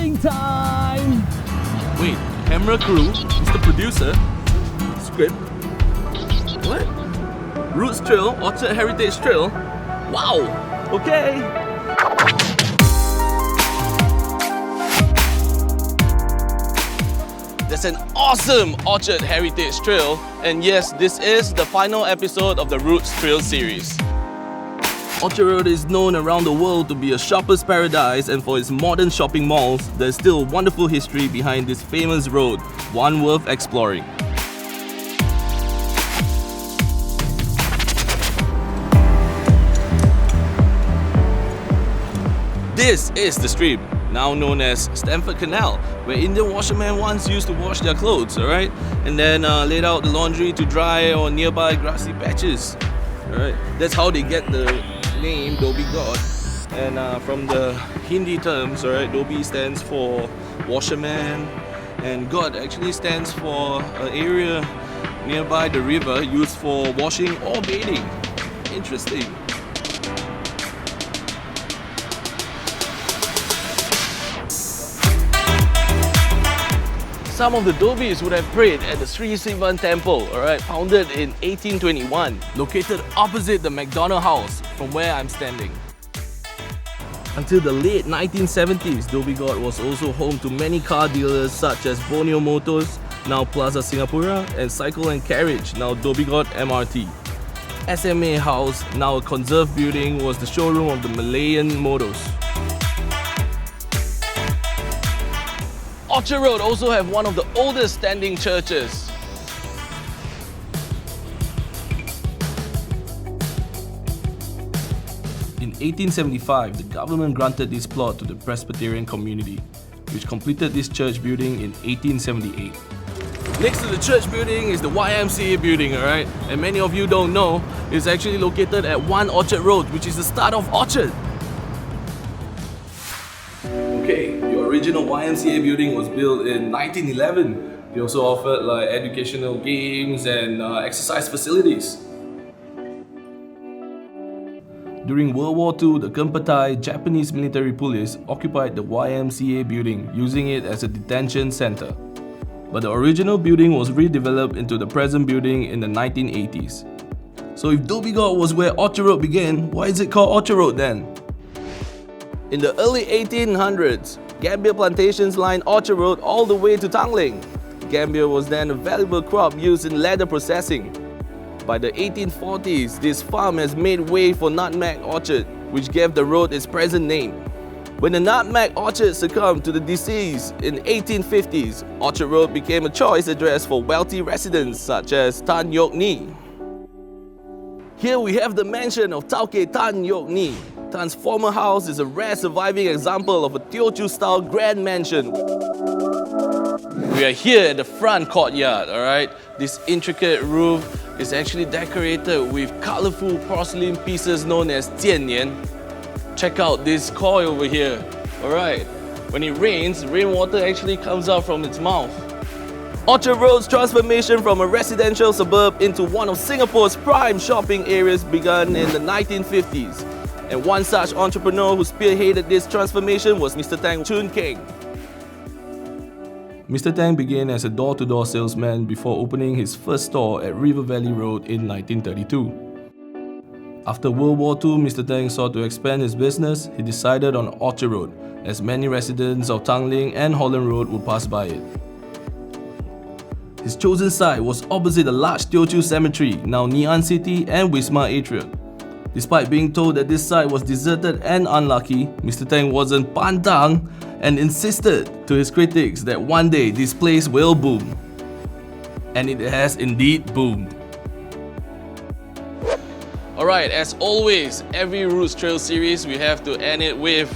Rolling time! Wait, camera crew, Mr. Producer, script. What? Roots Trail, Orchard Heritage Trail? Wow! Okay! That's an awesome Orchard Heritage Trail, and yes, this is the final episode of the Roots Trail series. Orchard Road is known around the world to be a shopper's paradise, and for its modern shopping malls, there's still wonderful history behind this famous road, one worth exploring. This is the stream, now known as Stamford Canal, where Indian washermen once used to wash their clothes, alright? And then laid out the laundry to dry on nearby grassy patches. Alright, that's how they get the name Dhobi God. And from the Hindi terms, alright, Dhobi stands for washerman, and God actually stands for an area nearby the river used for washing or bathing. Interesting. Some of the Dhobis would have prayed at the Sri Sivan Temple, alright, founded in 1821, located opposite the McDonald House from where I'm standing. Until the late 1970s, Dhobi God was also home to many car dealers such as Borneo Motors, now Plaza Singapura, and Cycle and Carriage, now Dhobi God MRT. SMA House, now a conserved building, was the showroom of the Malayan Motors. Orchard Road also have one of the oldest standing churches. In 1875, the government granted this plot to the Presbyterian community, which completed this church building in 1878. Next to the church building is the YMCA building, alright? And many of you don't know, it's actually located at 1 Orchard Road, which is the start of Orchard. Okay, the original YMCA building was built in 1911. They also offered like educational games and exercise facilities. During World War II, the Kempeitai Japanese military police occupied the YMCA building, using it as a detention center. But the original building was redeveloped into the present building in the 1980s. So if Dhobi God was where Orchard Road began, why is it called Orchard Road then? In the early 1800s, Gambia plantations lined Orchard Road all the way to Tanglin. Gambia was then a valuable crop used in leather processing. By the 1840s, this farm has made way for nutmeg orchard, which gave the road its present name. When the nutmeg orchard succumbed to the disease in the 1850s, Orchard Road became a choice address for wealthy residents such as Tan Yok Ni. Here we have the mansion of Tauke Tan Yok Ni. Tan's former house is a rare surviving example of a Teochew-style grand mansion. We are here at the front courtyard, alright? This intricate roof is actually decorated with colorful porcelain pieces known as jiannian. Check out this koi over here, alright? When it rains, rainwater actually comes out from its mouth. Orchard Road's transformation from a residential suburb into one of Singapore's prime shopping areas began in the 1950s. And one such entrepreneur who spearheaded this transformation was Mr. Tang Choon Keng. Mr. Tang began as a door-to-door salesman before opening his first store at River Valley Road in 1932. After World War II, Mr. Tang sought to expand his business. He decided on Orchard Road, as many residents of Tanglin and Holland Road would pass by it. His chosen site was opposite a large Teochew cemetery, now Ngee Ann City and Wisma Atria. Despite being told that this site was deserted and unlucky, Mr. Tang wasn't pantang and insisted to his critics that one day this place will boom. And it has indeed boomed. Alright, as always, every Roots Trail series we have to end it with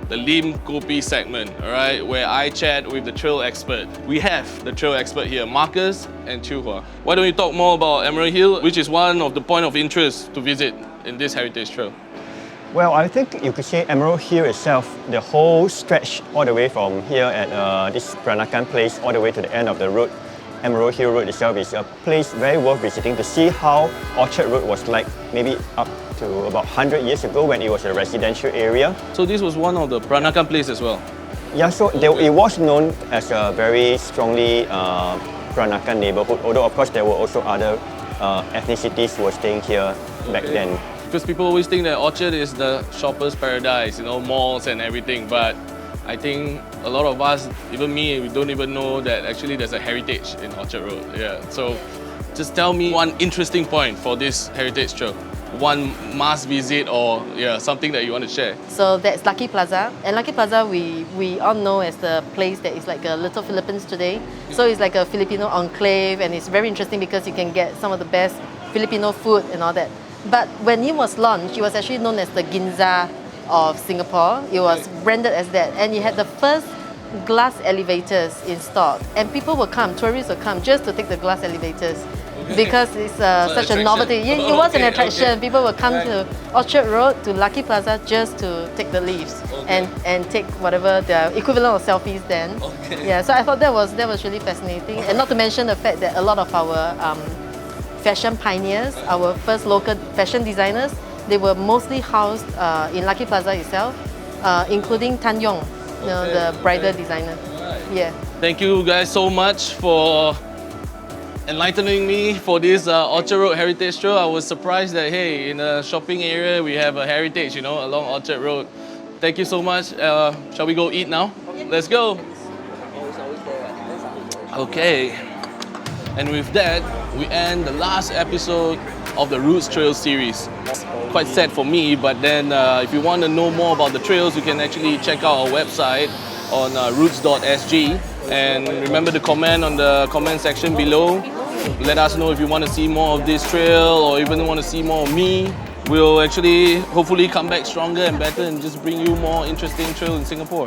the Lim Kopi segment, alright, where I chat with the trail expert. We have the trail expert here, Marcus and Chiu-Hua. Why don't you talk more about Emerald Hill, which is one of the point of interest to visit in this heritage trail? Well, I think you could say Emerald Hill itself, the whole stretch all the way from here at this Peranakan place all the way to the end of the road. Emerald Hill Road itself is a place very worth visiting to see how Orchard Road was like maybe up to about 100 years ago when it was a residential area. So this was one of the Peranakan places as well? Yeah, so it was known as a very strongly Peranakan neighborhood, although of course there were also other ethnicities who were staying here back then. Because people always think that Orchard is the shopper's paradise, you know, malls and everything, but I think a lot of us, even me, we don't even know that actually there's a heritage in Orchard Road. Yeah. So just tell me one interesting point for this heritage trail. One must visit or something that you want to share. So that's Lucky Plaza. And Lucky Plaza we all know as the place that is like a little Philippines today. So it's like a Filipino enclave, and it's very interesting because you can get some of the best Filipino food and all that. But when it was launched, it was actually known as the Ginza of Singapore. It was branded as that, and it had the first glass elevators installed, and people will come, tourists will come just to take the glass elevators. Because it's such a novelty. It was an attraction. Okay. People will come to Orchard Road, to Lucky Plaza just to take the lifts and take whatever the equivalent of selfies then. Okay. Yeah, so I thought that was really fascinating. And not to mention the fact that a lot of our fashion pioneers, our first local fashion designers, they were mostly housed in Lucky Plaza itself, including Tan Yong, the bridal designer. Right. Yeah. Thank you guys so much for enlightening me for this Orchard Road Heritage Trail. I was surprised that, hey, in a shopping area, we have a heritage, you know, along Orchard Road. Thank you so much. Shall we go eat now? Let's go. Okay. And with that, we end the last episode of the Roots Trail series. Quite sad for me, but then if you want to know more about the trails, you can actually check out our website on Roots.sg. And remember to comment on the comment section below. Let us know if you want to see more of this trail or even want to see more of me. We'll actually hopefully come back stronger and better and just bring you more interesting trails in Singapore.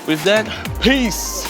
With that, peace!